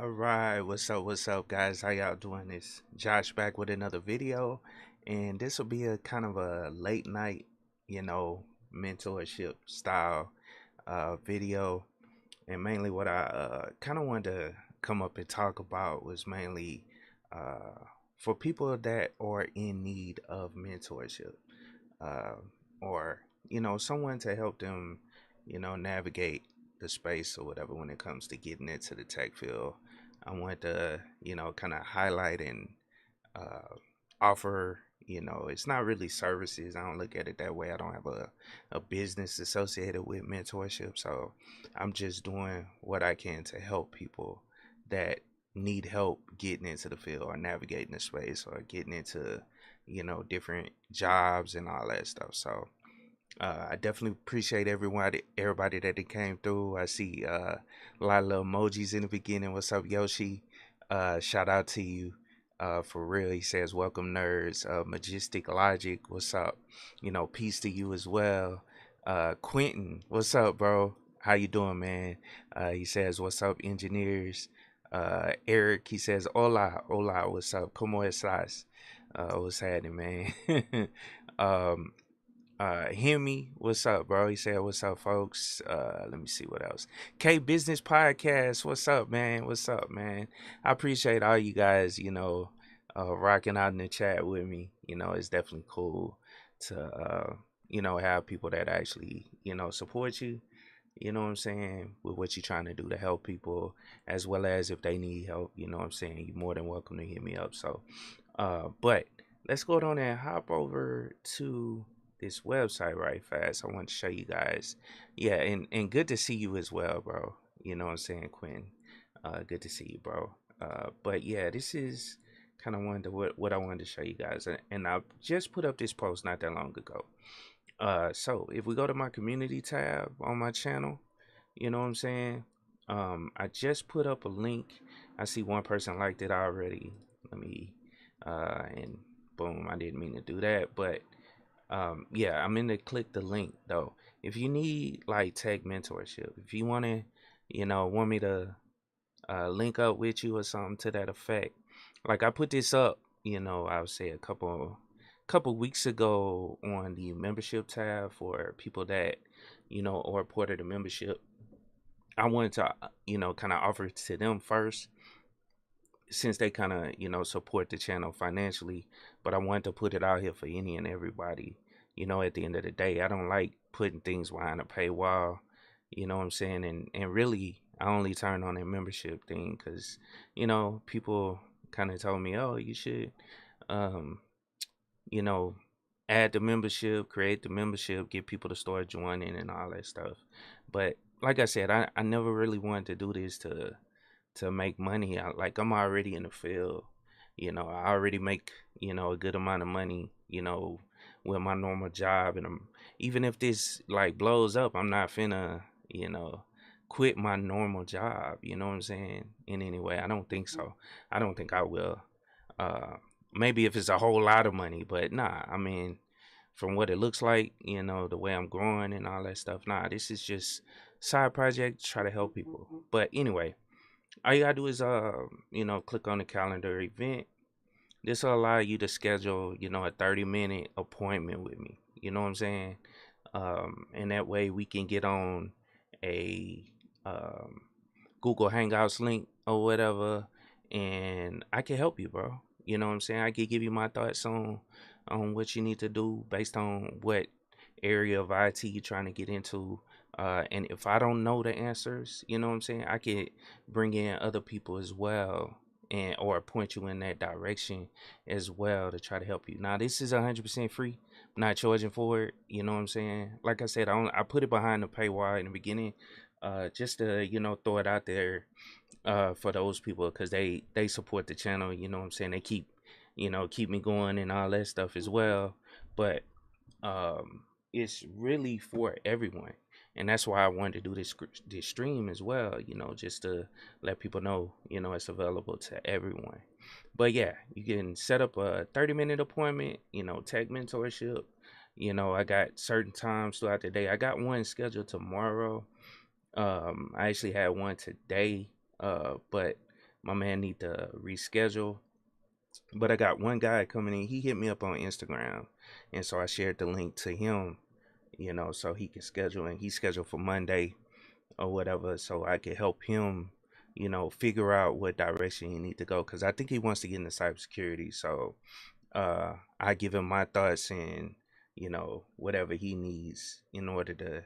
All right, what's up, guys? How y'all doing? This Josh back with another video, and this will be a kind of a late night, mentorship style video. And mainly, what I kind of wanted to come up and talk about was mainly uh, for people that are in need of mentorship, uh, or someone to help them, navigate the space or whatever when it comes to getting into the tech field. I want to, kind of highlight and uh, offer, it's not really services. I don't look at it that way. I don't have a business associated with mentorship. So I'm just doing what I can to help people that need help getting into the field or navigating the space or getting into, different jobs and all that stuff. So I definitely appreciate everybody that it came through. I see a lot of little emojis in the beginning. What's up, Yoshi? Shout out to you. For real, he says, "Welcome, nerds." Majestic Logic, what's up? Peace to you as well. Quentin, what's up, bro? How you doing, man? He says, "What's up, engineers?" Eric, he says, "Hola, hola, what's up? ¿Cómo estás?" What's happening, man? um, Hemi, what's up, bro? He said, "What's up, folks?" Let me see what else. K Business Podcast, what's up, man? What's up, man? I appreciate all you guys, rocking out in the chat with me. It's definitely cool to, have people that actually, support you. You know what I'm saying? With what you're trying to do to help people, as well as if they need help, you know what I'm saying? You're more than welcome to hit me up. So, but let's go on and hop over to this website right fast. I want to show you guys. Yeah, and good to see you as well, bro. You know what I'm saying, Quinn? Good to see you, bro. But yeah, this is kind of what I wanted to show you guys, and I just put up this post not that long ago. So if we go to my community tab on my channel, you know what I'm saying? I just put up a link. I see one person liked it already. Let me, and boom, I didn't mean to do that, but yeah, I'm in to click the link though. If you need like tech mentorship, if you want to, want me to link up with you or something to that effect, like I put this up, I would say a couple weeks ago on the membership tab for people that, are part of the membership. I wanted to, kind of offer it to them first since they kind of support the channel financially, but I wanted to put it out here for any and everybody. At the end of the day, I don't like putting things behind a paywall. You know what I'm saying? And really, I only turned on that membership thing because people kind of told me, oh, you should um you know add the membership, create the membership, get people to start joining and all that stuff. But like I said, I never really wanted to do this to make money. I'm already in the field. I already make, a good amount of money, with my normal job. And even if this like blows up, I'm not finna, quit my normal job. You know what I'm saying? In any way, I don't think so. I don't think I will. Uh, Maybe if it's a whole lot of money, but nah, I mean, from what it looks like, the way I'm growing and all that stuff, nah, this is just side project, try to help people. But anyway, all you gotta do is click on the calendar event. This will allow you to schedule, a 30-minute appointment with me. You know what I'm saying? And that way we can get on a um, Google Hangouts link or whatever, and I can help you, bro. You know what I'm saying? I can give you my thoughts on what you need to do based on what area of IT you're trying to get into. And if I don't know the answers, you know what I'm saying? I could bring in other people as well and or point you in that direction as well to try to help you. Now this is 100% free. I'm not charging for it. You know what I'm saying? Like I said, I put it behind the paywall in the beginning, just to throw it out there for those people because they support the channel. You know what I'm saying? They keep me going and all that stuff as well. But it's really for everyone, and that's why I wanted to do this stream as well, just to let people know, it's available to everyone. But yeah, you can set up a 30-minute appointment, tech mentorship. I got certain times throughout the day. I got one scheduled tomorrow. I actually had one today, but my man need to reschedule. But I got one guy coming in. He hit me up on Instagram, and so I shared the link to him, so he can schedule. And he scheduled for Monday or whatever, so I could help him, figure out what direction he need to go. Because I think he wants to get into cybersecurity. So I give him my thoughts and whatever he needs in order to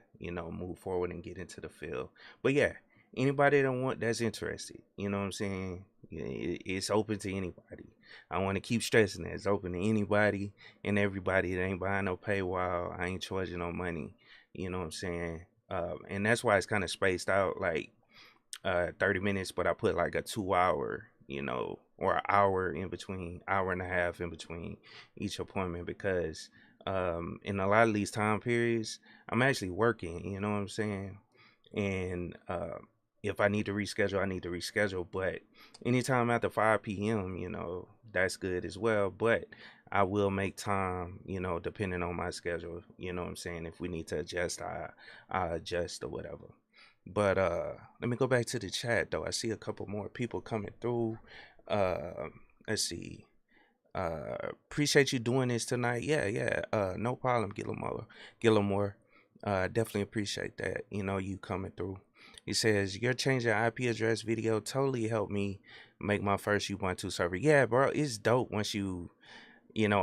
move forward and get into the field. But yeah, anybody that's interested, you know what I'm saying, it's open to anybody. I want to keep stressing that it's open to anybody and everybody. That ain't buying no paywall. I ain't charging no money. You know what I'm saying. And that's why it's kind of spaced out, like 30 minutes, but I put like a 2 hour, or an hour in between, hour and a half in between each appointment, because in a lot of these time periods, I'm actually working, you know what I'm saying? And if I need to reschedule, I need to reschedule. But anytime after 5 p.m., that's good as well. But I will make time, depending on my schedule, you know what I'm saying? If we need to adjust, I adjust or whatever. But let me go back to the chat though. I see a couple more people coming through. Uh, let's see. Appreciate you doing this tonight. Yeah, yeah. No problem, Gilmore. Gilmore. Definitely appreciate that. You coming through. He says your changing IP address video totally helped me make my first U12 server. Yeah, bro, it's dope once you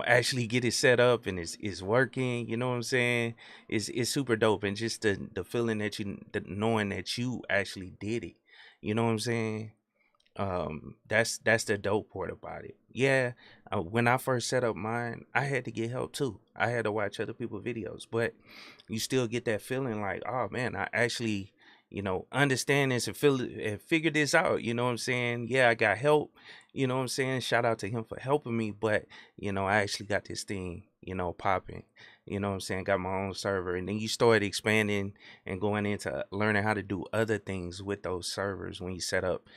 actually get it set up and it's working. You know what I'm saying? It's super dope, and just the feeling that knowing that you actually did it. You know what I'm saying? That's the dope part about it. Yeah, when I first set up mine, I had to get help too. I had to watch other people's videos, but you still get that feeling like, oh man, I actually understand this and feel it and figure this out. You know what I'm saying? Yeah, I got help. You know what I'm saying? Shout out to him for helping me, but I actually got this thing popping. You know what I'm saying? Got my own server, and then you start expanding and going into learning how to do other things with those servers when you set up,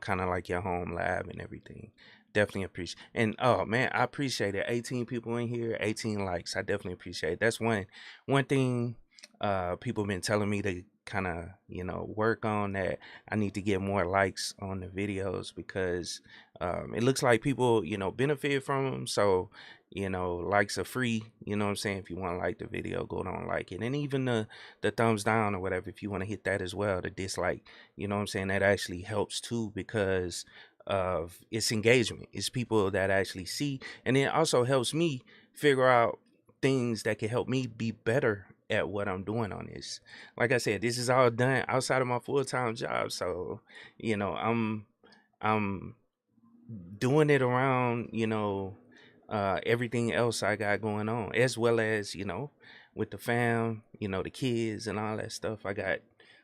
kind of like your home lab and everything. Definitely appreciate. And oh man, I appreciate it. 18 people in here, 18 likes. I definitely appreciate it. That's one thing people been telling me to kind of work on, that I need to get more likes on the videos, because it looks like people benefit from them. So likes are free. You know what I'm saying? If you want to like the video, go down, like it. And even the thumbs down or whatever, if you want to hit that as well. The dislike, you know what I'm saying, that actually helps too, because of its engagement. It's people that actually see, and it also helps me figure out things that can help me be better at what I'm doing on this. Like I said, this is all done outside of my full-time job. So I'm doing it around everything else I got going on, as well as with the fam, the kids and all that stuff. I got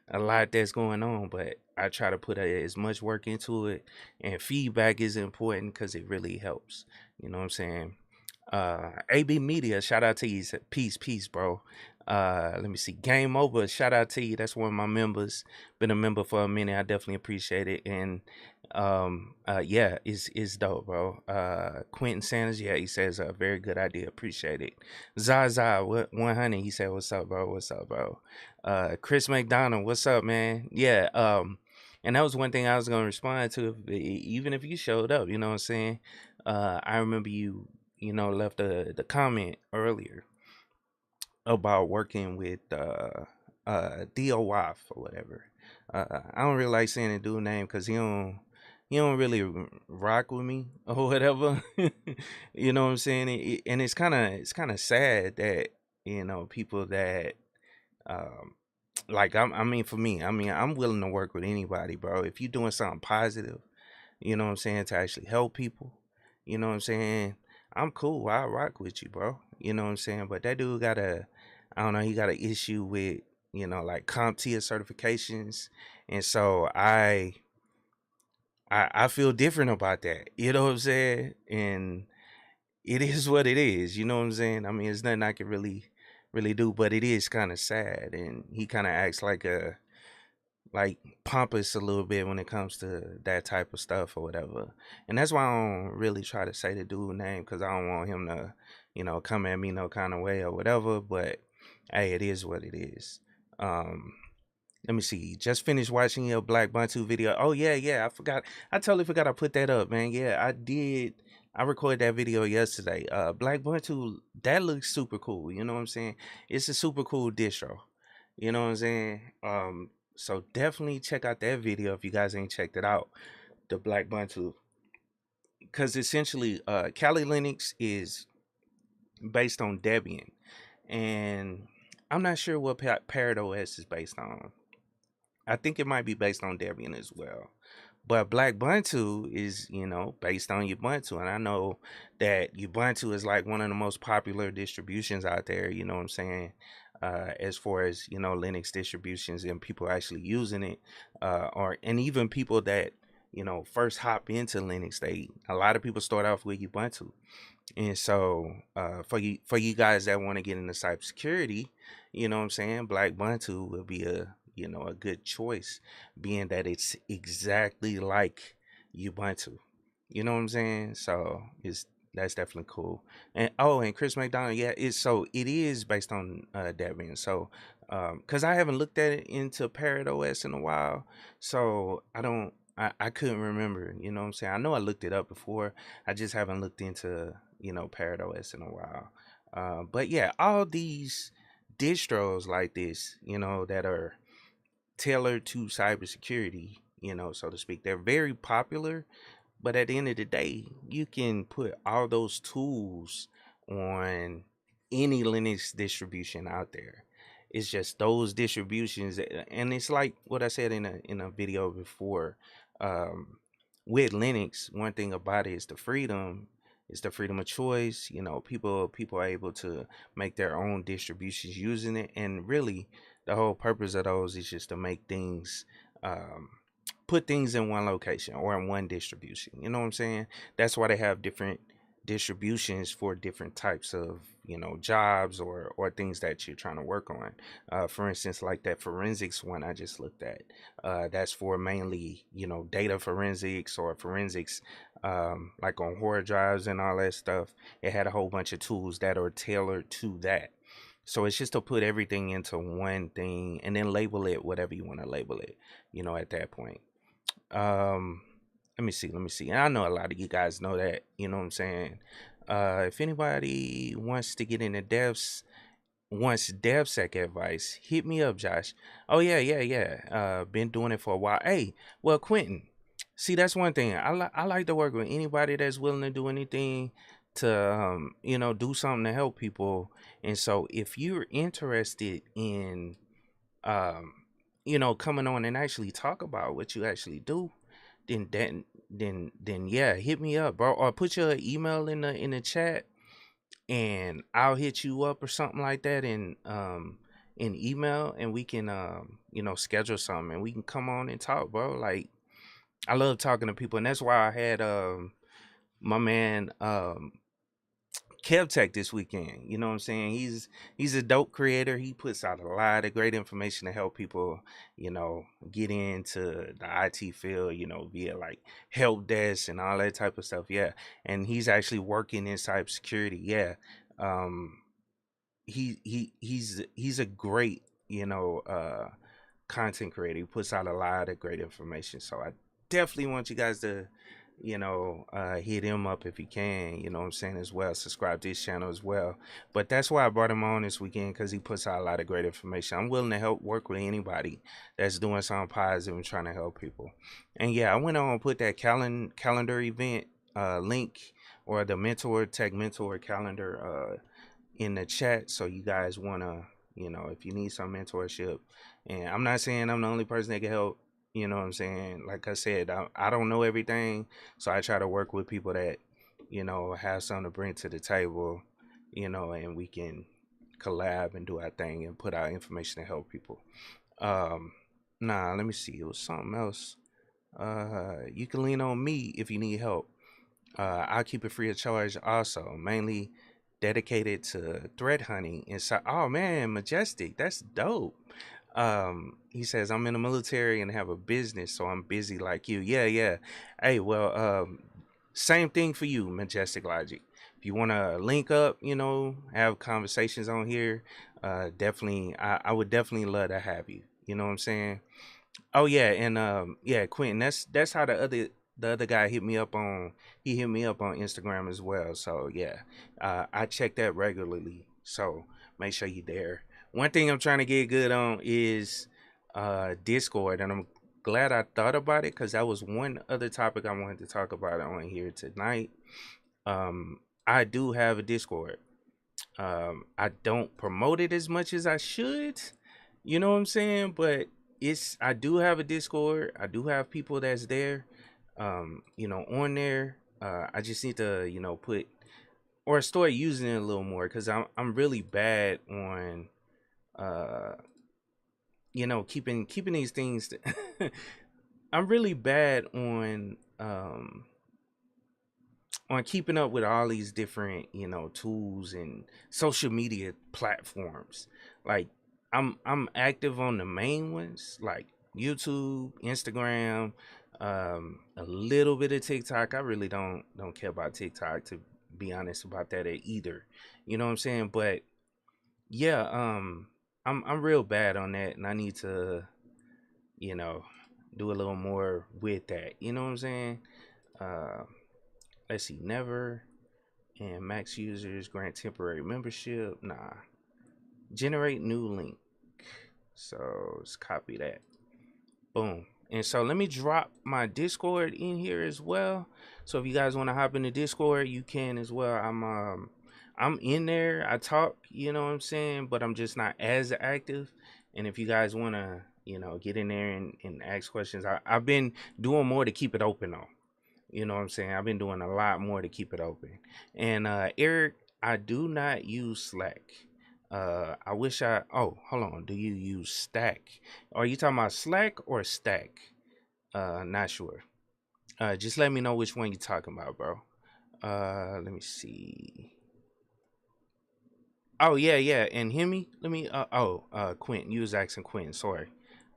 a lot that's going on, but I try to put as much work into it, and feedback is important because it really helps. You know what I'm saying? AB Media, shout out to you. Peace, bro. Let me see. Game Over, shout out to you. That's one of my members. Been a member for a minute. I definitely appreciate it. And yeah, it's dope, bro. Quentin Sanders, yeah, he says a very good idea. Appreciate it. Zaza 100, he said, what's up, bro? What's up, bro? Chris McDonald, what's up, man? Yeah, and that was one thing I was gonna respond to, even if you showed up, you know what I'm saying? I remember you left the comment earlier about working with DOWAF or whatever. I don't really like saying the dude name because he don't really rock with me or whatever. You know what I'm saying? And it's kind of sad that people that like I mean, for me, I mean, I'm willing to work with anybody, bro. If you're doing something positive, you know what I'm saying, to actually help people, you know what I'm saying, I'm cool. I rock with you, bro. You know what I'm saying? But that dude I don't know, he got an issue with, like CompTIA certifications. And so I feel different about that. You know what I'm saying? And it is what it is. You know what I'm saying? I mean, it's nothing I can really do, but it is kind of sad. And he kind of acts like pompous a little bit when it comes to that type of stuff or whatever. And that's why I don't really try to say the dude's name, because I don't want him to, come at me no kind of way or whatever. But hey, it is what it is. Um, Let me see. Just finished watching your Black Buntu video. Oh yeah. I forgot. I totally forgot I put that up, man. Yeah, I did. I recorded that video yesterday. Black Buntu, that looks super cool. You know what I'm saying? It's a super cool distro. You know what I'm saying? So definitely check out that video if you guys ain't checked it out. The Black Buntu, because essentially, Kali Linux is based on Debian, and I'm not sure what Parrot OS is based on. I think it might be based on Debian as well. But Black Ubuntu is, based on Ubuntu. And I know that Ubuntu is like one of the most popular distributions out there, you know what I'm saying? As far as, Linux distributions and people actually using it, and even people that, first hop into Linux, a lot of people start off with Ubuntu. And so, for you guys that want to get into cybersecurity, you know what I'm saying, Black Ubuntu will be a good choice, being that it's exactly like Ubuntu. You know what I'm saying? So that's definitely cool. And Chris McDonald, yeah, it is based on Debian. So because I haven't looked at it into Parrot OS in a while, so I couldn't remember. You know what I'm saying? I know I looked it up before. I just haven't looked into Parrot OS in a while. But yeah, all these distros like this, that are tailored to cybersecurity, so to speak, they're very popular. But at the end of the day, you can put all those tools on any Linux distribution out there. It's just those distributions, and it's like what I said in a video before. Um, with Linux, one thing about it is the freedom. It's the freedom of choice. People are able to make their own distributions using it, and really, the whole purpose of those is just to make things. Um, Put things in one location or in one distribution. You know what I'm saying? That's why they have different distributions for different types of jobs or things that you're trying to work on. For instance, like that forensics one I just looked at. That's for mainly data forensics or forensics, like on hard drives and all that stuff. It had a whole bunch of tools that are tailored to that. So it's just to put everything into one thing and then label it whatever you want to label it, at that point. um, let me see. And I know a lot of you guys know that, you know what I'm saying? If anybody wants to get into wants DevSec advice, hit me up, Josh. Oh yeah. Been doing it for a while. Hey, well, Quentin, see, that's one thing. I like to work with anybody that's willing to do anything to do something to help people. And so if you're interested in um coming on and actually talk about what you actually do, then yeah, hit me up, bro, or put your email in the chat, and I'll hit you up or something like that in email, and we can schedule something and we can come on and talk, bro. Like, I love talking to people, and that's why I had my man KeepItTechie this weekend. You know what I'm saying? He's a dope creator. He puts out a lot of great information to help people, get into the IT field, via like help desk and all that type of stuff. Yeah. And he's actually working in cybersecurity. Yeah. Um he's a great, content creator. He puts out a lot of great information. So I definitely want you guys to hit him up if you can, you know what I'm saying, as well. Subscribe to his channel as well. But that's why I brought him on this weekend, because he puts out a lot of great information. I'm willing to help work with anybody that's doing something positive and trying to help people. And yeah, I went on and put that calendar event link, or the mentor calendar in the chat, so you guys want to, if you need some mentorship. And I'm not saying I'm the only person that can help. You know what I'm saying? Like I said, I don't know everything, so I try to work with people that, have something to bring to the table, and we can collab and do our thing and put out information to help people. Um, let me see. It was something else. You can lean on me if you need help. I'll keep it free of charge also, mainly dedicated to threat hunting. And so, oh man, Majestic, that's dope. He says, I'm in the military and have a business, so I'm busy like you. Yeah. Hey, well, same thing for you, Majestic Logic. If you want to link up, have conversations on here, definitely, I would definitely love to have you. You know what I'm saying? Oh yeah, and yeah, Quentin, that's how the other guy hit me up on. He hit me up on Instagram as well. So yeah, I check that regularly. So make sure you there. One thing I'm trying to get good on is Discord, and I'm glad I thought about it because that was one other topic I wanted to talk about on here tonight. I do have a Discord. I don't promote it as much as I should. You know what I'm saying? But I do have a Discord. I do have people that's there. On there. I just need to, put or start using it a little more because I'm really bad on uh keeping these things. I'm really bad on keeping up with all these different tools and social media platforms. Like I'm active on the main ones like YouTube, Instagram, a little bit of TikTok. I really don't care about TikTok, to be honest about that either. You know what I'm saying? But yeah, I'm real bad on that, and I need to you know do a little more with that. You know what I'm saying? uh let's see, never. And max users grant temporary membership. Nah. Generate new link. So let's copy that. Boom. And so let me drop my Discord in here as well. So if you guys want to hop into Discord, you can as well. I'm in there. I talk, you know what I'm saying, but I'm just not as active. And if you guys want to, get in there and ask questions, I've been doing more to keep it open though. You know what I'm saying? I've been doing a lot more to keep it open. And Eric, I do not use Slack. I wish I. Oh, hold on. Do you use Stack? Are you talking about Slack or Stack? Not sure. Just let me know which one you're talking about, bro. Let me see. Oh yeah, yeah. And hear me. Let me. Quentin. You was asking Quentin. Sorry.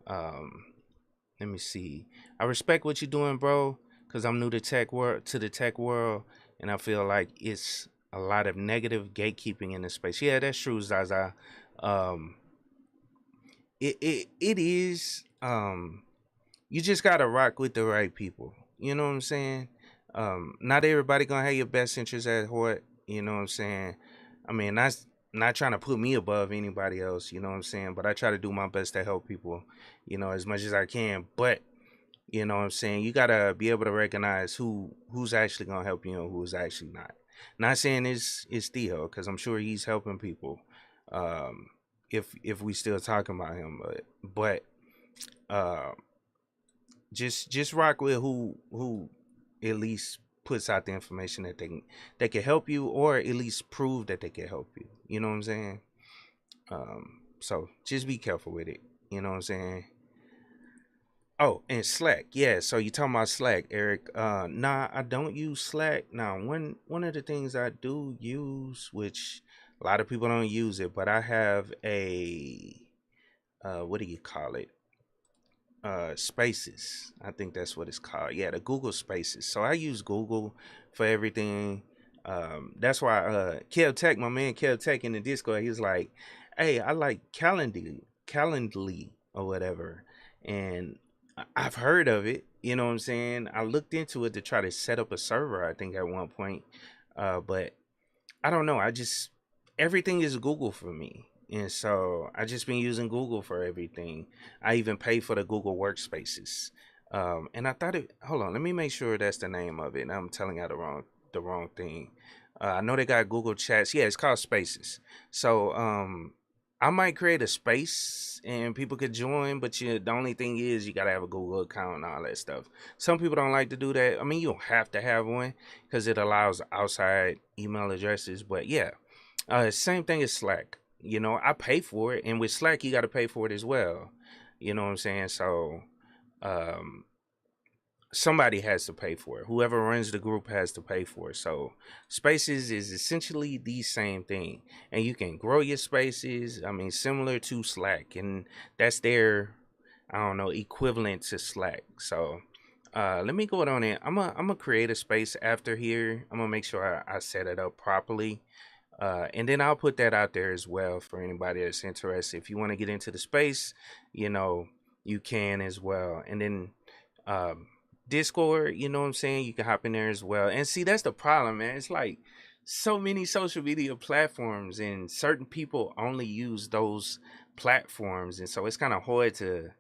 Um, Let me see. I respect what you're doing, bro, because I'm new to the tech world, and I feel like it's a lot of negative gatekeeping in this space. Yeah, that's true, Zaza. Um, it is. You just gotta rock with the right people. You know what I'm saying? Not everybody gonna have your best interests at heart. You know what I'm saying? I mean, that's not trying to put me above anybody else. You know what I'm saying? But I try to do my best to help people. As much as I can. But you know what I'm saying? You gotta be able to recognize who's actually gonna help you and who's actually not. Not saying it's Theo, because I'm sure he's helping people. Um, if we still talking about him, but uh, just rock with who at least puts out the information that can help you, or at least prove that they can help you. You know what I'm saying? So just be careful with it. You know what I'm saying? Oh, and Slack. Yeah, so you talking about Slack, Eric. Nah, I don't use Slack. Now, one of the things I do use, which a lot of people don't use it, but I have a what do you call it? Spaces. I think that's what it's called. Yeah, the Google Spaces. So I use Google for everything. That's why KeepItTechie, my man KeepItTechie in the Discord, he's like, "Hey, I like Calendly or whatever," and I've heard of it. You know what I'm saying? I looked into it to try to set up a server, I think at one point, but I don't know. I just everything is Google for me. And so I just been using Google for everything. I even pay for the Google Workspaces. And I thought it. Hold on, let me make sure that's the name of it. I'm telling you the wrong thing. I know they got Google Chats. Yeah, it's called Spaces. So I might create a space and people could join, but the only thing is you gotta have a Google account and all that stuff. Some people don't like to do that. I mean, you don't have to have one because it allows outside email addresses. But yeah, same thing as Slack. I pay for it, and with Slack, you got to pay for it as well. You know what I'm saying? So, um, somebody has to pay for it. Whoever runs the group has to pay for it. So, Spaces is essentially the same thing, and you can grow your Spaces. I mean, similar to Slack, and that's their, I don't know, equivalent to Slack. So, let me go on it. I'm gonna create a space after here. I'm gonna make sure I set it up properly. And then I'll put that out there as well for anybody that's interested. If you want to get into the space, you know, you can as well. And then um, Discord, you know what I'm saying? You can hop in there as well. And see, that's the problem, man. It's like so many social media platforms, and certain people only use those platforms. And so it's kind of hard to,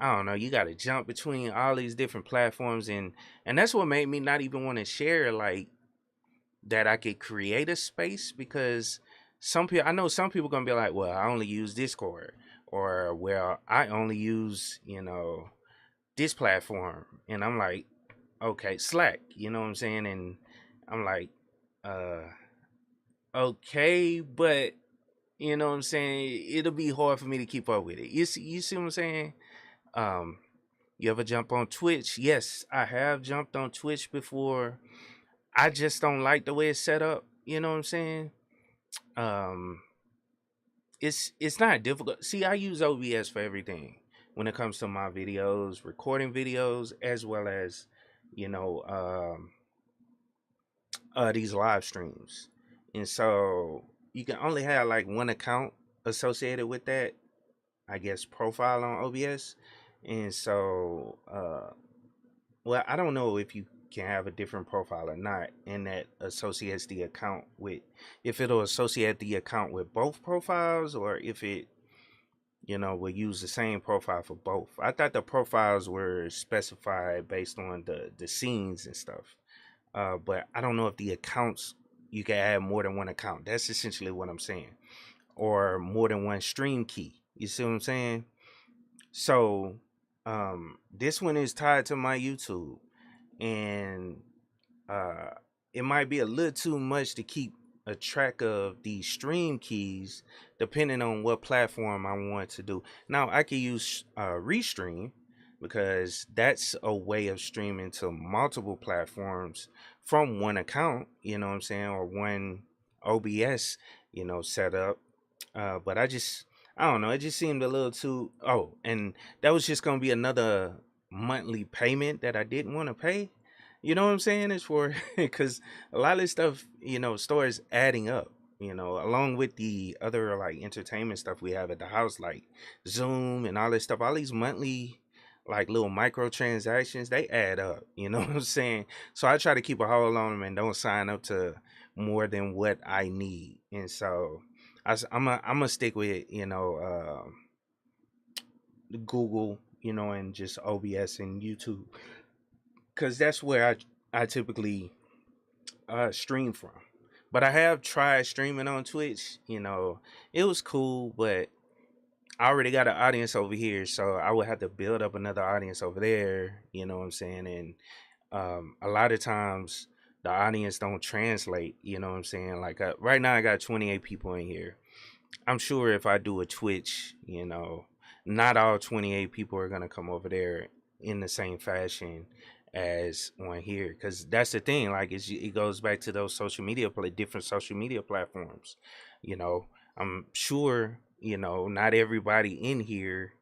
I don't know, you got to jump between all these different platforms. And that's what made me not even want to share, like, that I could create a space, because some people, I know some people gonna be like, well, I only use Discord, or well, I only use, this platform. And I'm like, okay, Slack, you know what I'm saying? And I'm like, uh okay, but you know what I'm saying, it'll be hard for me to keep up with it. You see what I'm saying? Um you ever jump on Twitch? Yes, I have jumped on Twitch before. I just don't like the way it's set up, you know what I'm saying? um it's not difficult. See, I use OBS for everything when it comes to my videos, recording videos, as well as, you know um these live streams. And so you can only have like one account associated with that, I guess, profile on OBS. And so well, I don't know if you can have a different profile or not, and that associates the account with, if it'll associate the account with both profiles, or if it, will use the same profile for both. I thought the profiles were specified based on the scenes and stuff. But I don't know if the accounts, you can add more than one account. That's essentially what I'm saying, or more than one stream key. You see what I'm saying? So this one is tied to my YouTube, and uh, it might be a little too much to keep a track of these stream keys, depending on what platform I want to do. Now I can use Restream, because that's a way of streaming to multiple platforms from one account, you know what I'm saying, or one OBS, setup. But I don't know, it just seemed a little too. Oh, and that was just gonna be another monthly payment that I didn't want to pay. You know what I'm saying? It's for because a lot of this stuff, starts adding up. Along with the other like entertainment stuff we have at the house, like Zoom and all this stuff, all these monthly like little microtransactions, they add up. You know what I'm saying? So I try to keep a hold on them and don't sign up to more than what I need. And so I'm gonna stick with Google, and just OBS and YouTube, because that's where I typically stream from. But I have tried streaming on Twitch. It was cool, but I already got an audience over here, so I would have to build up another audience over there. You know what I'm saying? And a lot of times the audience don't translate. You know what I'm saying? Like right now, I got 28 people in here. I'm sure if I do a Twitch, not all 28 people are gonna come over there in the same fashion as on here, because that's the thing. Like it goes back to those different social media platforms. I'm sure not everybody in here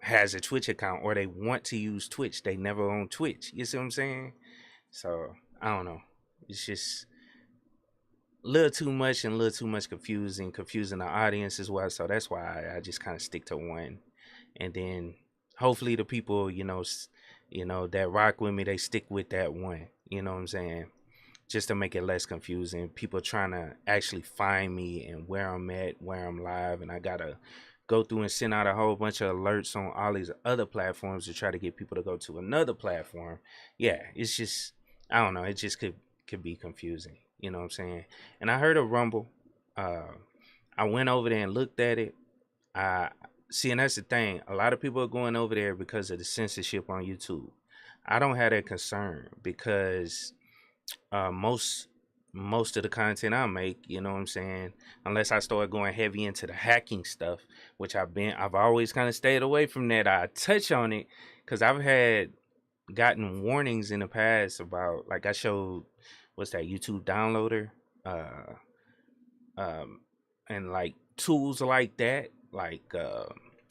has a Twitch account, or they want to use Twitch. They never own Twitch. You see what I'm saying? So I don't know. It's just little too much, and a little too much confusing the audience as well. So that's why I just kind of stick to one, and then hopefully the people that rock with me, they stick with that one. You know what I'm saying? Just to make it less confusing. People trying to actually find me and where I'm at, where I'm live, and I gotta go through and send out a whole bunch of alerts on all these other platforms to try to get people to go to another platform. Yeah, it's just, I don't know. It just could be confusing. You know what I'm saying? And I heard of Rumble. Uh, I went over there and looked at it. I see, and that's the thing. A lot of people are going over there because of the censorship on YouTube. I don't have that concern, because most of the content I make, you know what I'm saying, unless I start going heavy into the hacking stuff, which I've always kind of stayed away from that. I touch on it because I've had gotten warnings in the past about, like, I showed, what's that, YouTube downloader, uh um and like tools like that, like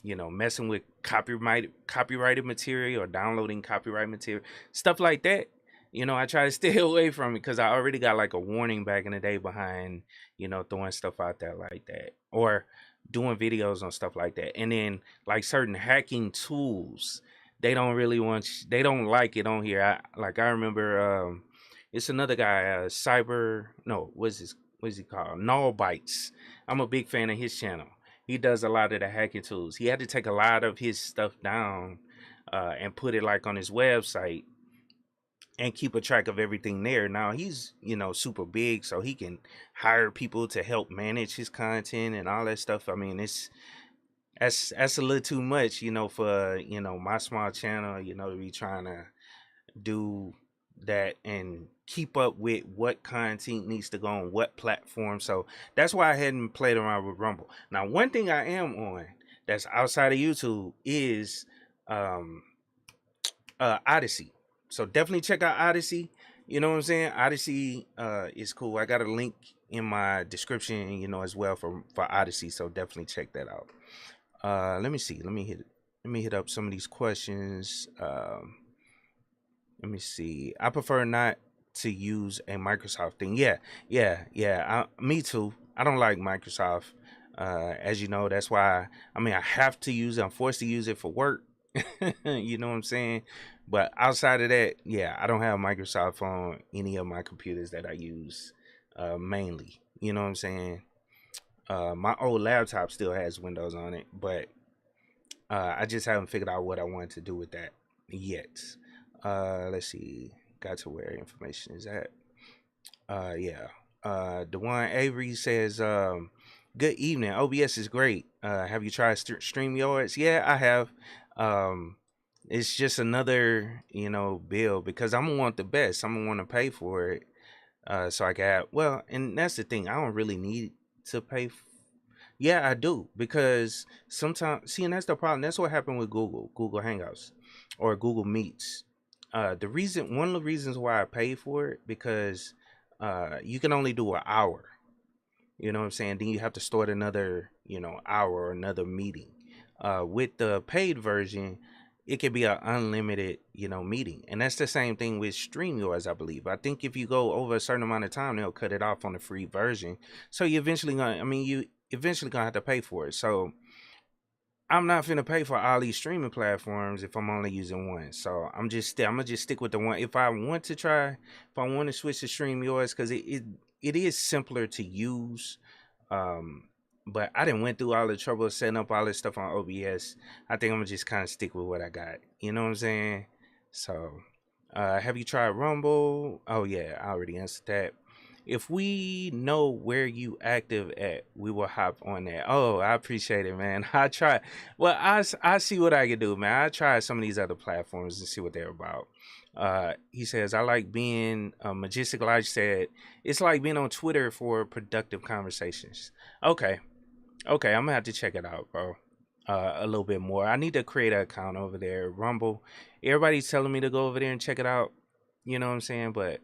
messing with copyrighted material, or downloading copyright material, stuff like that. I try to stay away from it because I already got like a warning back in the day behind, throwing stuff out there like that or doing videos on stuff like that. And then like certain hacking tools, they don't really they don't like it on here. I remember, it's another guy, Cyber, no, what's he called? Null Bytes. I'm a big fan of his channel. He does a lot of the hacking tools. He had to take a lot of his stuff down, and put it like on his website and keep a track of everything there. Now he's, super big, so he can hire people to help manage his content and all that stuff. I mean, that's a little too much, for my small channel, to be trying to do that and keep up with what content needs to go on what platform. So that's why I hadn't played around with Rumble. Now, one thing I am on that's outside of YouTube is um Odyssey. So definitely check out Odyssey. You know what I'm saying? Odyssey is cool. I got a link in my description, as well for Odyssey. So definitely check that out. Let me see. Let me hit up some of these questions. Let me see. I prefer not to use a Microsoft thing. Yeah. Me too. I don't like Microsoft. As you know, that's why I have to use it. I'm forced to use it for work. You know what I'm saying? But outside of that, yeah, I don't have Microsoft on any of my computers that I use mainly. You know what I'm saying? My old laptop still has Windows on it, but I just haven't figured out what I want to do with that yet. Let's see. Got to where information is at. Yeah. Dewan Avery says, good evening. OBS is great. Have you tried StreamYards? Yeah, I have. Um, it's just another, bill because I'm gonna want the best. I'm gonna want to pay for it. So I got, well, and that's the thing. I don't really need to pay. Yeah, I do because sometimes, see, and that's the problem. That's what happened with Google Hangouts, or Google Meets. One of the reasons why I pay for it because you can only do an hour. You know what I'm saying? Then you have to start another, hour or another meeting. With the paid version, it could be an unlimited, meeting. And that's the same thing with StreamYards, I believe. I think if you go over a certain amount of time, they'll cut it off on the free version. So you eventually gonna have to pay for it. So I'm not finna pay for all these streaming platforms if I'm only using one. So I'm gonna just stick with the one. If I want to switch to StreamYards, because it is simpler to use. Um, but I didn't went through all the trouble of setting up all this stuff on OBS. I think I'm gonna just kind of stick with what I got. You know what I'm saying? So, have you tried Rumble? Oh yeah, I already answered that. If we know where you active at, we will hop on that. Oh, I appreciate it, man. I try. Well, I see what I can do, man. I try some of these other platforms and see what they're about. He says, I like being Majestic Lodge said, it's like being on Twitter for productive conversations. Okay. Okay, I'm gonna have to check it out, bro. A little bit more. I need to create an account over there. Rumble. Everybody's telling me to go over there and check it out. You know what I'm saying? But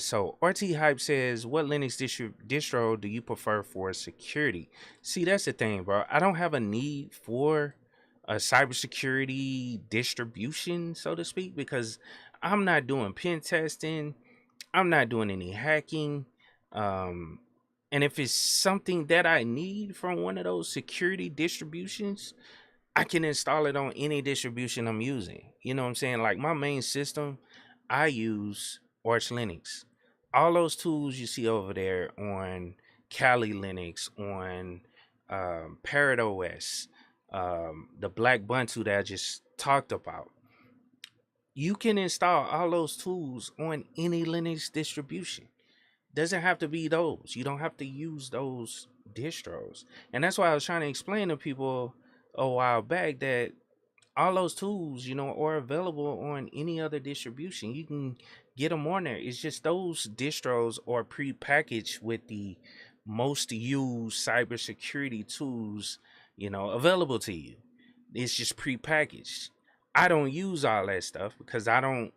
so RT Hype says, what Linux distro do you prefer for security? See, that's the thing, bro. I don't have a need for a cybersecurity distribution, so to speak, because I'm not doing pen testing. I'm not doing any hacking. Um, and if it's something that I need from one of those security distributions, I can install it on any distribution I'm using. You know what I'm saying? Like my main system, I use Arch Linux. All those tools you see over there on Kali Linux, on Parrot OS, the Black Buntu that I just talked about. You can install all those tools on any Linux distribution. Doesn't have to be those. You don't have to use those distros. And that's why I was trying to explain to people a while back that all those tools, are available on any other distribution. You can get them on there. It's just those distros are pre-packaged with the most used cybersecurity tools, available to you. It's just pre-packaged. I don't use all that stuff because I'm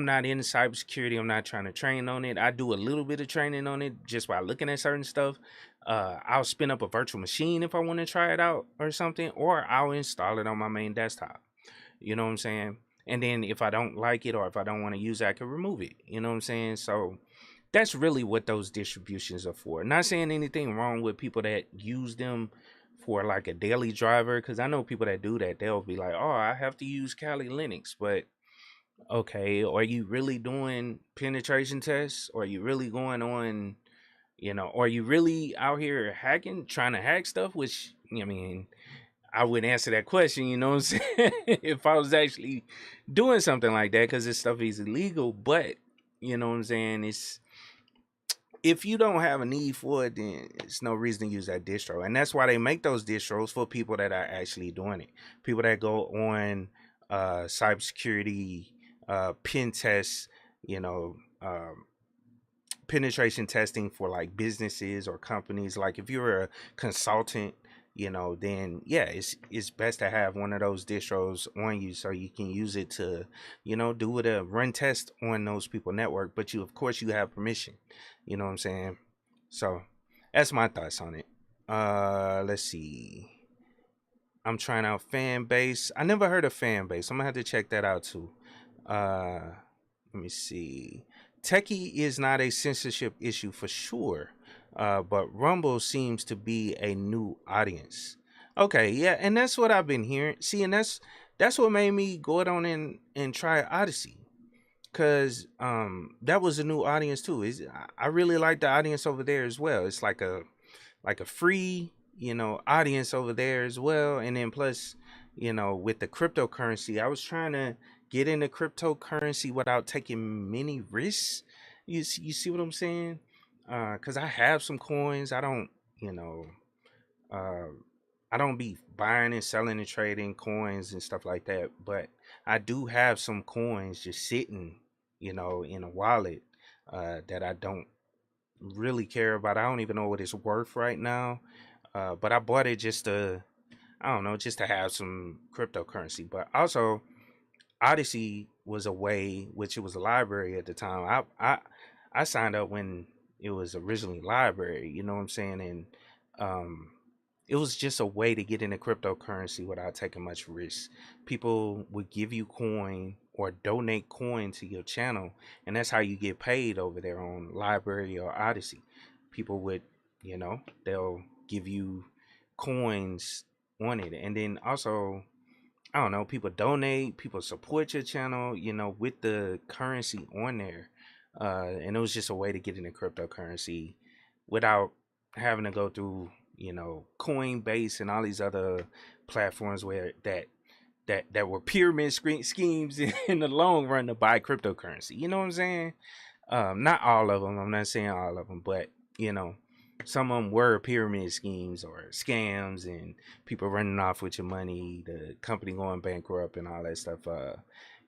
not in cybersecurity. I'm not trying to train on it. I do a little bit of training on it just by looking at certain stuff. I'll spin up a virtual machine if I want to try it out or something, or I'll install it on my main desktop. You know what I'm saying? And then if I don't like it or if I don't want to use it, I can remove it. You know what I'm saying? So that's really what those distributions are for. Not saying anything wrong with people that use them for like a daily driver, because I know people that do that. They'll be like, oh, I have to use Kali Linux. But okay, are you really doing penetration tests? Or are you really going on, are you really out here hacking, trying to hack stuff? Which, I mean, I would answer that question, you know what I'm saying? If I was actually doing something like that, because this stuff is illegal. But, you know what I'm saying? If you don't have a need for it, then it's no reason to use that distro. And that's why they make those distros for people that are actually doing it. People that go on cybersecurity pen tests, you know, penetration testing for like businesses or companies. Like if you're a consultant, then yeah, it's best to have one of those distros on you so you can use it to, do it a run test on those people network. But you, of course, you have permission. You know what I'm saying? So that's my thoughts on it. Let's see. I'm trying out fan base. I never heard of fan base. I'm gonna have to check that out too. Uh, let me see. Techie is not a censorship issue for sure, but Rumble seems to be a new audience. Okay, yeah, and that's what I've been hearing. See, and that's what made me go on and try Odyssey, cause that was a new audience too. I really like the audience over there as well. It's like a free, audience over there as well. And then plus, with the cryptocurrency, I was trying to get into cryptocurrency without taking many risks. You see what I'm saying? Cause I have some coins. You know, uh, I don't be buying and selling and trading coins and stuff like that. But I do have some coins just sitting, in a wallet that I don't really care about. I don't even know what it's worth right now. But I bought it just to, I don't know, just to have some cryptocurrency. But also, Odyssey was a way, which it was a library at the time. I signed up when it was originally library. You know what I'm saying? And um, it was just a way to get into cryptocurrency without taking much risk. People would give you coin or donate coin to your channel, and that's how you get paid over there on library or Odyssey. People would, they'll give you coins on it, and then also, I don't know, people donate, people support your channel, with the currency on there. And it was just a way to get into cryptocurrency without having to go through, Coinbase and all these other platforms where that were pyramid schemes in the long run to buy cryptocurrency. You know what I'm saying? Not all of them. I'm not saying all of them, but you know, some of them were pyramid schemes or scams, and people running off with your money, the company going bankrupt, and all that stuff. I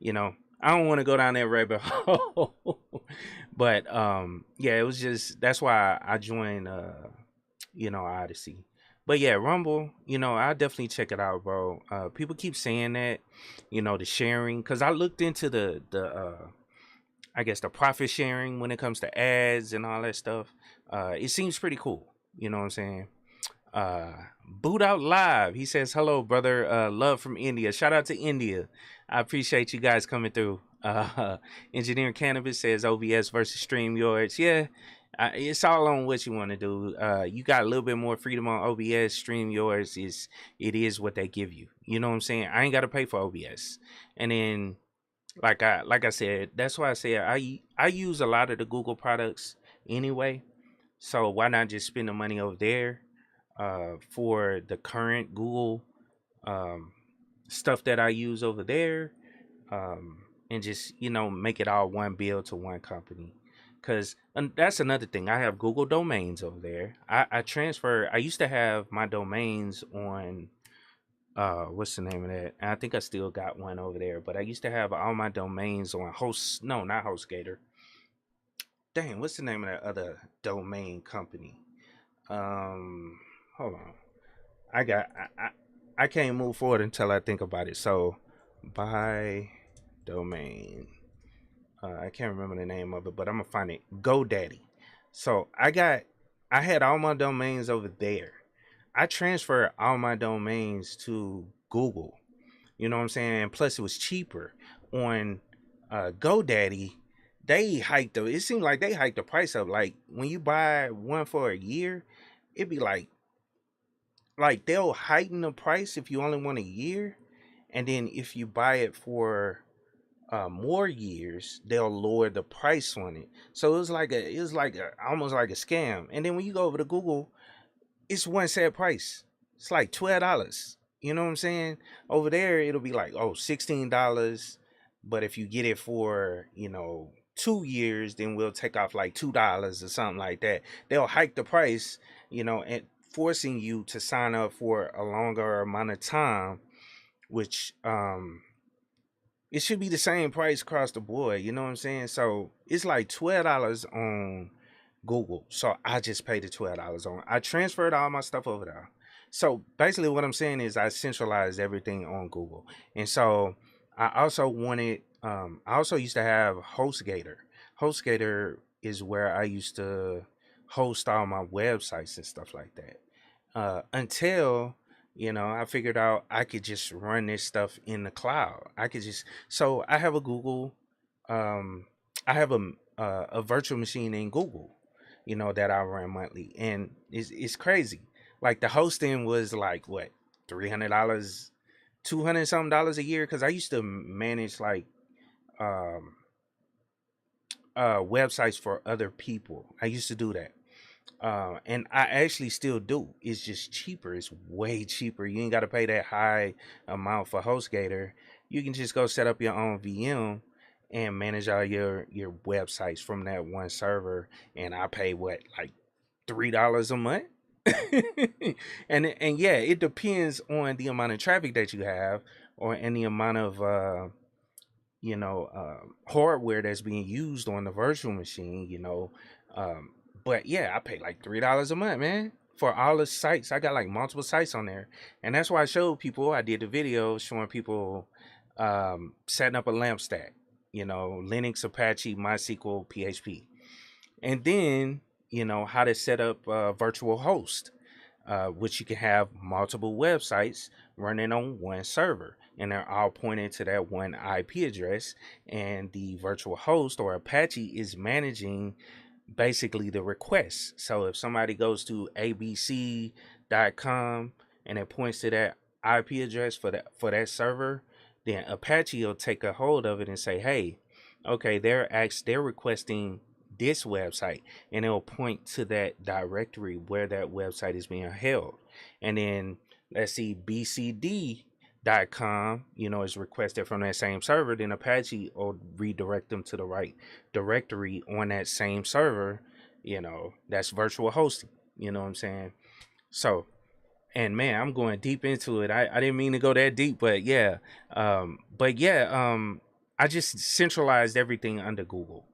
don't want to go down that rabbit hole, but yeah, it was just that's why I joined, Odyssey. But yeah, Rumble, I definitely check it out, bro. People keep saying that, the sharing, because I looked into the I guess the profit sharing when it comes to ads and all that stuff. It seems pretty cool. You know what I'm saying? Uh, Boot Out Live. He says, "Hello, brother. Love from India. Shout out to India. I appreciate you guys coming through." Engineer Cannabis says, "OBS versus StreamYards." Yeah, it's all on what you want to do. You got a little bit more freedom on OBS. StreamYards is what they give you. You know what I'm saying? I ain't got to pay for OBS, and then like I said, that's why I say I use a lot of the Google products anyway. So why not just spend the money over there for the current Google um, stuff that I use over there, and just make it all one bill to one company. Cause that's another thing. I have Google domains over there. I transfer. I used to have my domains on what's the name of that? I think I still got one over there, but I used to have all my domains on host no, not HostGator. Dang, what's the name of that other domain company? Um Hold on. I got I can't move forward until I think about it. So by domain. I can't remember the name of it, but I'm gonna find it. GoDaddy. So I had all my domains over there. I transferred all my domains to Google. You know what I'm saying? And plus, it was cheaper. on GoDaddy, they hiked the. It seemed like they hiked the price up. Like when you buy one for a year, it'd be like they'll heighten the price if you only want a year, and then if you buy it for more years, they'll lower the price on it. So it was like a almost like a scam. And then when you go over to Google, it's one set price. It's like $12. You know what I'm saying? Over there, it'll be like, oh, $16. But if you get it for, 2 years, then we'll take off like $2 or something like that. They'll hike the price, and forcing you to sign up for a longer amount of time, which it should be the same price across the board. You know what I'm saying? So it's like $12 on Google. So I just paid the $12 on. I transferred all my stuff over there. So basically, what I'm saying is I centralized everything on Google, and so I also wanted. I also used to have HostGator. HostGator is where I used to host all my websites and stuff like that. Until I figured out I could just run this stuff in the cloud. I could just so I have a Google. I have a virtual machine in Google, that I run monthly, and it's crazy. Like the hosting was like what, $300, 200 something dollars a year, because I used to manage like um websites for other people. I used to do that. And I actually still do. It's just cheaper. It's way cheaper. You ain't got to pay that high amount for HostGator. You can just go set up your own VM and manage all your websites from that one server. And I pay what, like $3 a month? And yeah, it depends on the amount of traffic that you have, or any amount of hardware that's being used on the virtual machine. Um, but yeah, I pay like $3 a month, man, for all the sites. I got like multiple sites on there, and that's why I showed people. I did the video showing people setting up a lamp stack. Linux, Apache, MySQL, PHP, and then how to set up a virtual host, which you can have multiple websites running on one server, and they're all pointing to that one IP address. And the virtual host, or Apache, is managing basically the requests. So if somebody goes to abc.com and it points to that IP address for that server, then Apache will take a hold of it and say, hey, okay, they're requesting this website, and it'll point to that directory where that website is being held. And then let's see, bcd.com, is requested from that same server, then Apache will redirect them to the right directory on that same server. That's virtual hosting. You know what I'm saying? So, and man, I'm going deep into it. I didn't mean to go that deep, but yeah. I just centralized everything under Google,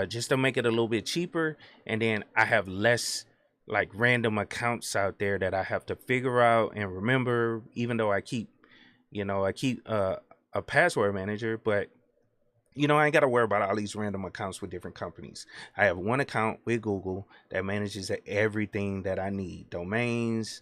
just to make it a little bit cheaper. And then I have less like random accounts out there that I have to figure out and remember, even though I keep a password manager. But I ain't got to worry about all these random accounts with different companies. I have one account with Google that manages everything that I need: domains,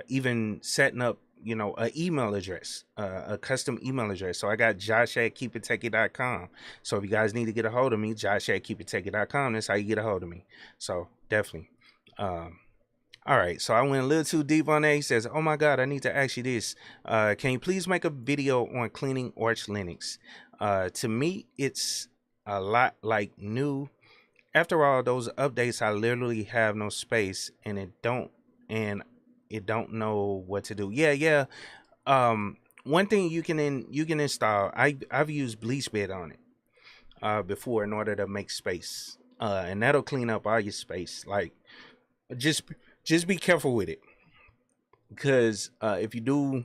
even setting up, an email address, a custom email address. So I got josh@keepitechie.com. So if you guys need to get a hold of me, josh@keepitechie.com. That's how you get a hold of me. So definitely. All right, so I went a little too deep on that. He says, oh my God, I need to ask you this. Can you please make a video on cleaning Arch Linux? To me, it's a lot like new. After all those updates, I literally have no space, and it don't know what to do. Yeah. One thing you can install. I've used Bleachbit on it before, in order to make space. And that'll clean up all your space. Like, just be careful with it, because if you do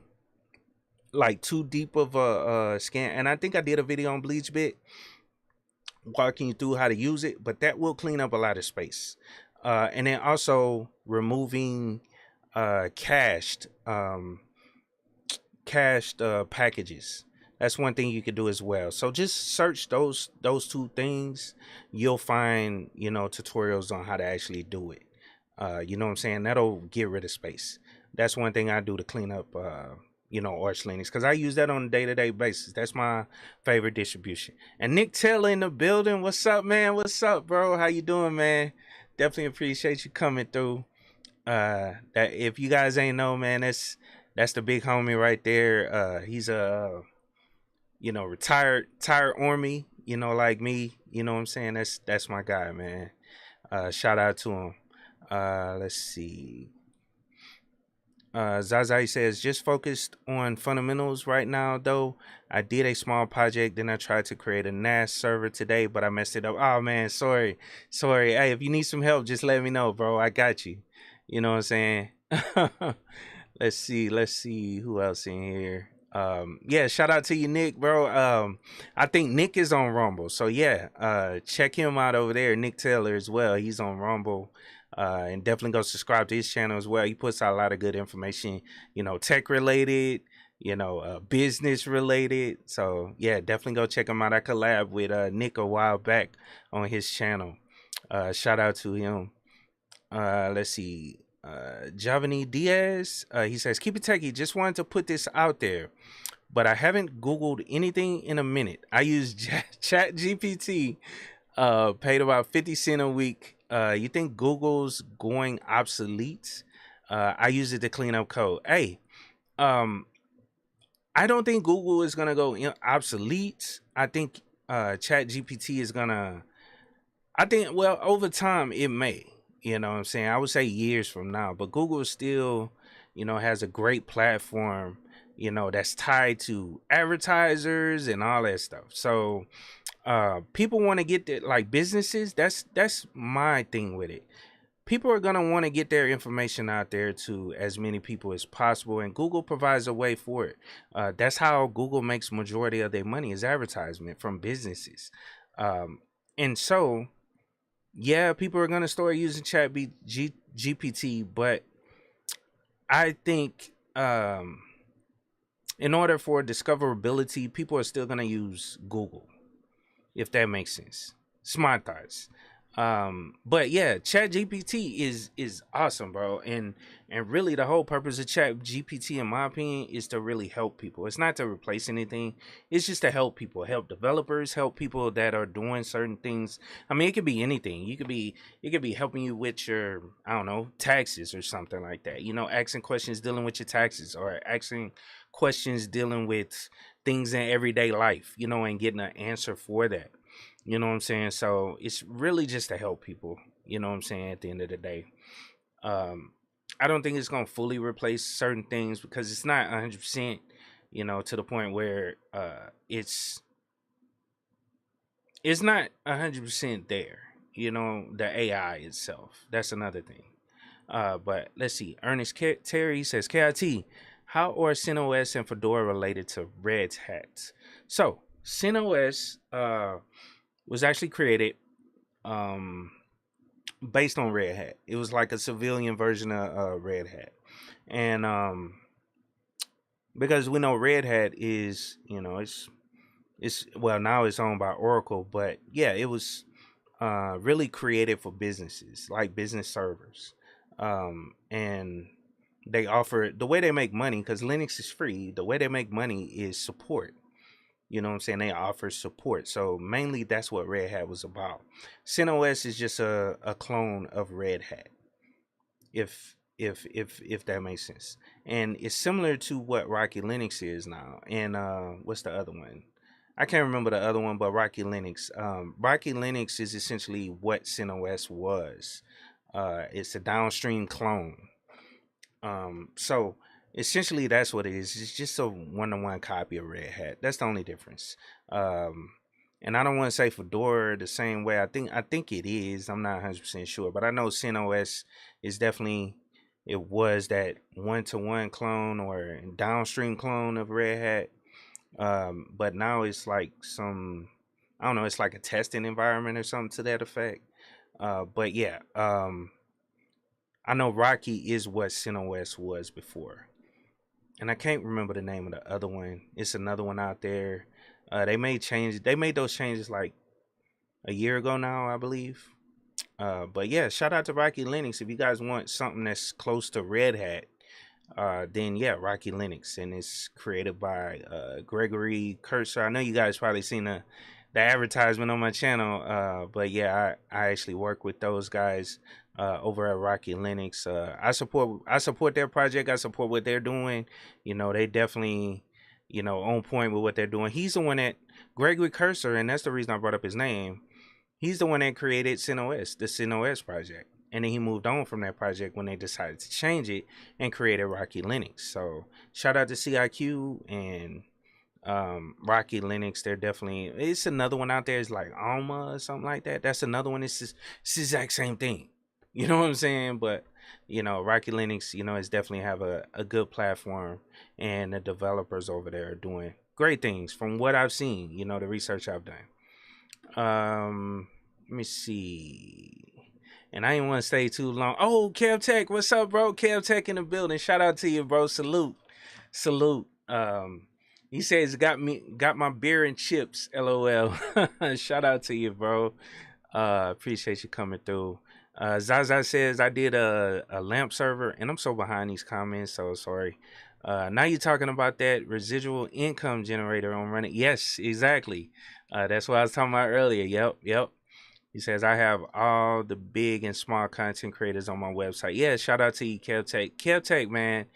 like too deep of a scan, and I think I did a video on BleachBit walking you through how to use it, but that will clean up a lot of space. And then also removing cached packages. That's one thing you could do as well. So just search those two things. You'll find tutorials on how to actually do it. You know what I'm saying? That'll get rid of space. That's one thing I do to clean up Arch Linux, because I use that on a day-to-day basis. That's my favorite distribution. And Nick Taylor in the building. What's up, man? What's up, bro? How you doing, man? Definitely appreciate you coming through. That if you guys ain't know, man, that's the big homie right there. He's a retired army, like me. You know what I'm saying? That's my guy, man. Shout out to him. Let's see. Zazai says, just focused on fundamentals right now, though. I did a small project, then I tried to create a NAS server today, but I messed it up. Oh, man, sorry. Hey, if you need some help, just let me know, bro. I got you. You know what I'm saying? Let's see who else in here. Yeah, shout out to you, Nick, bro. I think Nick is on Rumble. So yeah, check him out over there, Nick Taylor as well. He's on Rumble. And definitely go subscribe to his channel as well. He puts out a lot of good information, tech related, business related. So yeah, definitely go check him out. I collabed with Nick a while back on his channel. Shout out to him. Let's see. Javani Diaz, he says, KeepItTechie, just wanted to put this out there, but I haven't Googled anything in a minute. I use Chat GPT, paid about 50 cents a week. You think Google's going obsolete? I use it to clean up code. Hey, I don't think Google is gonna go obsolete. I think Chat GPT is gonna, well, over time it may. You know what I'm saying? I would say years from now, but Google still, has a great platform, that's tied to advertisers and all that stuff. So people want to get that, like businesses, that's my thing with it. People are going to want to get their information out there to as many people as possible, and Google provides a way for it. That's how Google makes majority of their money, is advertisement from businesses. And so yeah, people are gonna start using GPT, but I think in order for discoverability, people are still gonna use Google, if that makes sense. Smart thoughts. But yeah, Chat GPT is awesome, bro. And really the whole purpose of Chat GPT, in my opinion, is to really help people. It's not to replace anything. It's just to help people, help developers, help people that are doing certain things. I mean, it could be anything. It could be helping you with your, I don't know, taxes or something like that. Asking questions dealing with your taxes, or asking questions dealing with things in everyday life, and getting an answer for that. You know what I'm saying? So it's really just to help people, you know what I'm saying, at the end of the day. I don't think it's going to fully replace certain things, because it's not 100%, to the point where it's not 100% there, the AI itself. That's another thing. But let's see. Ernest Terry says, KIT, how are CentOS and Fedora related to Red Hat? So CentOS was actually created based on Red Hat. It was like a civilian version of Red Hat. And because we know Red Hat is, it's well, now it's owned by Oracle, but yeah, it was really created for businesses, like business servers. And they offer, the way they make money, because Linux is free, the way they make money is support. You know what I'm saying? They offer support. So mainly that's what Red Hat was about. CentOS is just a clone of Red Hat, if that makes sense. And it's similar to what Rocky Linux is now. And what's the other one? I can't remember the other one, but Rocky Linux. Rocky Linux is essentially what CentOS was. It's a downstream clone. So essentially that's what it is. It's just a one-to-one copy of Red Hat. That's the only difference. And I don't want to say Fedora the same way. I think it is. I'm not 100% sure, but I know CentOS is definitely, it was that one-to-one clone or downstream clone of Red Hat. But now it's like some, I don't know, it's like a testing environment or something to that effect. But yeah, I know Rocky is what CentOS was before. And I can't remember the name of the other one. It's another one out there. They made those changes like a year ago now, I believe. But yeah, shout out to Rocky Linux. If you guys want something that's close to Red Hat, Then yeah, Rocky Linux, and it's created by Gregory Kurtzer. I know you guys probably seen the advertisement on my channel, but yeah, I actually work with those guys over at Rocky Linux. I support their project. I support what they're doing. You know, they definitely, on point with what they're doing. He's the one that Gregory Kurtzer, and that's the reason I brought up his name. He's the one that created CentOS, the CentOS project. And then he moved on from that project when they decided to change it and created Rocky Linux. So shout out to CIQ and Rocky Linux. They're definitely, it's another one out there. It's like Alma or something like that. That's another one. It's the exact same thing. You know what I'm saying? But Rocky Linux, is definitely have a good platform, and the developers over there are doing great things from what I've seen, the research I've done. Let me see. And I didn't want to stay too long. Oh, KeepItTechie, what's up, bro? KeepItTechie in the building. Shout out to you, bro. Salute. Salute. He says got my beer and chips. LOL. Shout out to you, bro. Appreciate you coming through. Zaza says I did a lamp server, and I'm so behind these comments, so sorry. Now you're talking about that residual income generator on running. Yes, exactly. That's what I was talking about earlier. Yep. He says I have all the big and small content creators on my website. Yeah, shout out to you, KeepItTechie. KeepItTechie, man,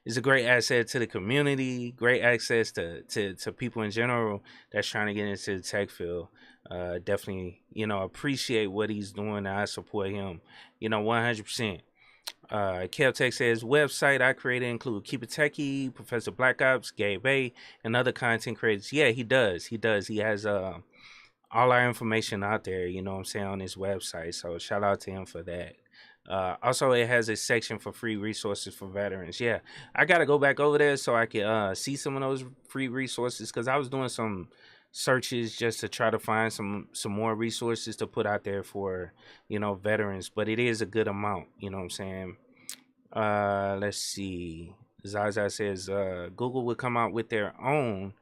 is a great asset to the community. Great access to people in general that's trying to get into the tech field. Definitely, appreciate what he's doing. I support him, 100%. KeepItTechie says website I created include KeepItTechie, Professor Black Ops, Gabe A, and other content creators. Yeah, he does. He has all our information out there, what I'm saying, on his website. So shout out to him for that. Also, it has a section for free resources for veterans. Yeah, I got to go back over there so I can see some of those free resources, because I was doing some searches just to try to find some more resources to put out there for, veterans. But it is a good amount, what I'm saying. Let's see. Zaza says Google will come out with their own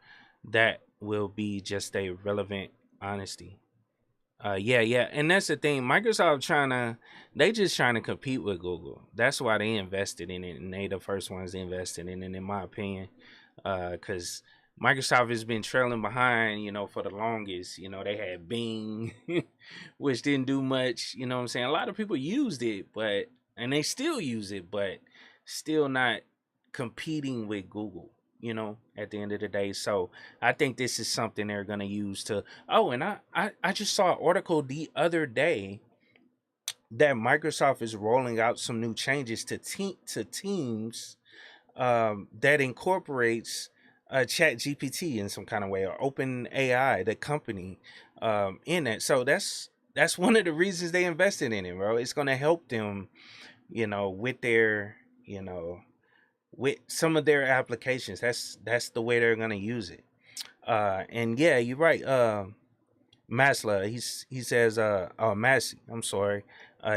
that will be just a relevant honesty. Yeah, and that's the thing. Microsoft they just trying to compete with Google. That's why they invested in it, and they the first ones invested in it, in my opinion. Because Microsoft has been trailing behind, for the longest. They had Bing, which didn't do much. You know what I'm saying? A lot of people used it, and they still use it, but still not competing with Google, at the end of the day. So I think this is something they're going to use to. Oh, and I just saw an article the other day that Microsoft is rolling out some new changes to Teams that incorporates Chat GPT in some kind of way, or Open AI, the company, in it. So that's one of the reasons they invested in it, bro. It's going to help them, with their, with some of their applications. That's the way they're gonna use it. And yeah, you're right. Masla, he says Massey, I'm sorry.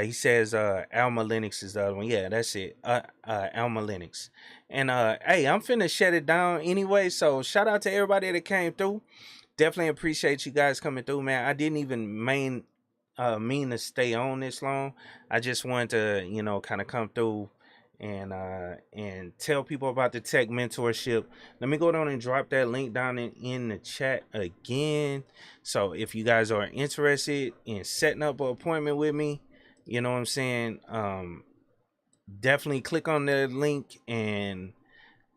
He says Alma Linux is the other one. Yeah, that's it. Alma Linux. And hey, I'm finna shut it down anyway. So shout out to everybody that came through. Definitely appreciate you guys coming through, man. I didn't even mean to stay on this long. I just wanted to, kind of come through and tell people about the tech mentorship. Let me go down and drop that link down in the chat again. So if you guys are interested in setting up an appointment with me, you know what I'm saying, definitely click on the link, and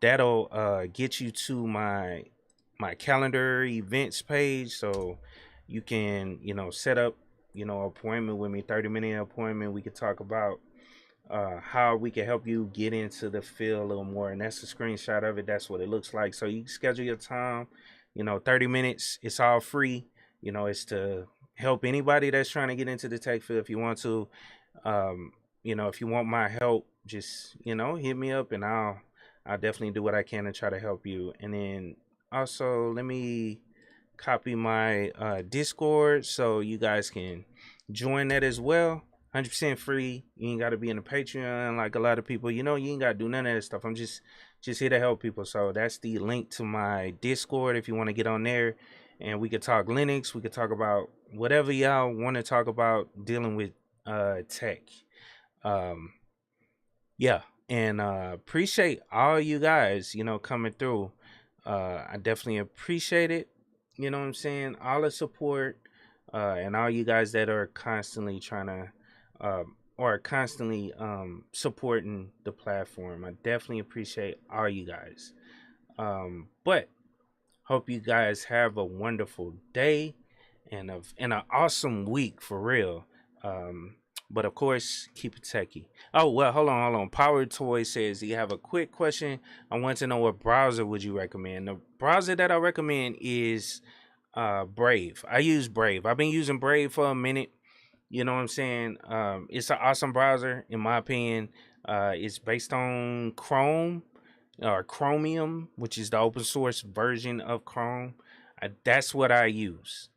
that'll get you to my calendar events page, so you can set up appointment with me, 30-minute appointment. We could talk about how we can help you get into the field a little more. And that's a screenshot of it. That's what it looks like. So you can schedule your time, 30 minutes. It's all free. It's to help anybody that's trying to get into the tech field. If you want to, if you want my help, just, hit me up, and I'll definitely do what I can to try to help you. And then also, let me copy my Discord so you guys can join that as well. 100% free. You ain't got to be in the Patreon like a lot of people. You ain't got to do none of that stuff. I'm just here to help people. So that's the link to my Discord if you want to get on there, and we could talk Linux. We could talk about whatever y'all want to talk about dealing with tech. Yeah. And appreciate all you guys, coming through. I definitely appreciate it. You know what I'm saying? All the support, and all you guys that are constantly trying to, or constantly supporting the platform. I definitely appreciate all you guys. But hope you guys have a wonderful day and an awesome week for real. Um, but of course, keep it techie. Oh well, hold on. Power Toy says you have a quick question. I want to know what browser would you recommend? The browser that I recommend is Brave. I use Brave. I've been using Brave for a minute. You know what I'm saying? It's an awesome browser, in my opinion. It's based on Chrome or Chromium, which is the open source version of Chrome. That's what I use.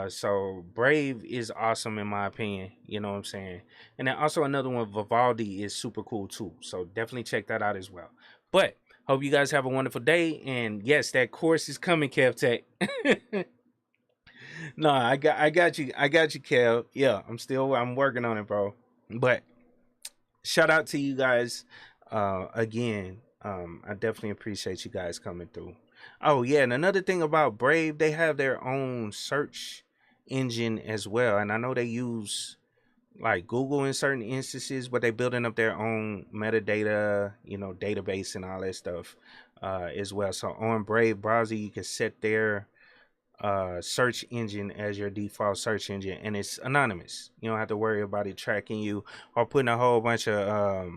So Brave is awesome in my opinion. You know what I'm saying? And then also another one, Vivaldi, is super cool too. So definitely check that out as well. But hope you guys have a wonderful day. And yes, that course is coming, Kev Tech. No, I got you, Kev. Yeah, I'm working on it, bro. But shout out to you guys again. I definitely appreciate you guys coming through. Oh yeah, and another thing about Brave, they have their own search engine as well, and I know they use like Google in certain instances, but they building up their own metadata, database and all that stuff as well. So on Brave browser, you can set their search engine as your default search engine, and it's anonymous. You don't have to worry about it tracking you or putting a whole bunch of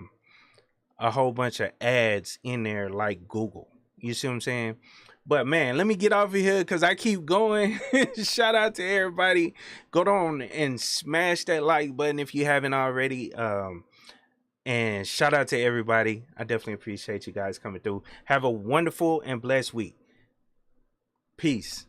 ads in there like Google. You see what I'm saying? But man, let me get off of here because I keep going. Shout out to everybody. Go on and smash that like button if you haven't already. And shout out to everybody. I definitely appreciate you guys coming through. Have a wonderful and blessed week. Peace.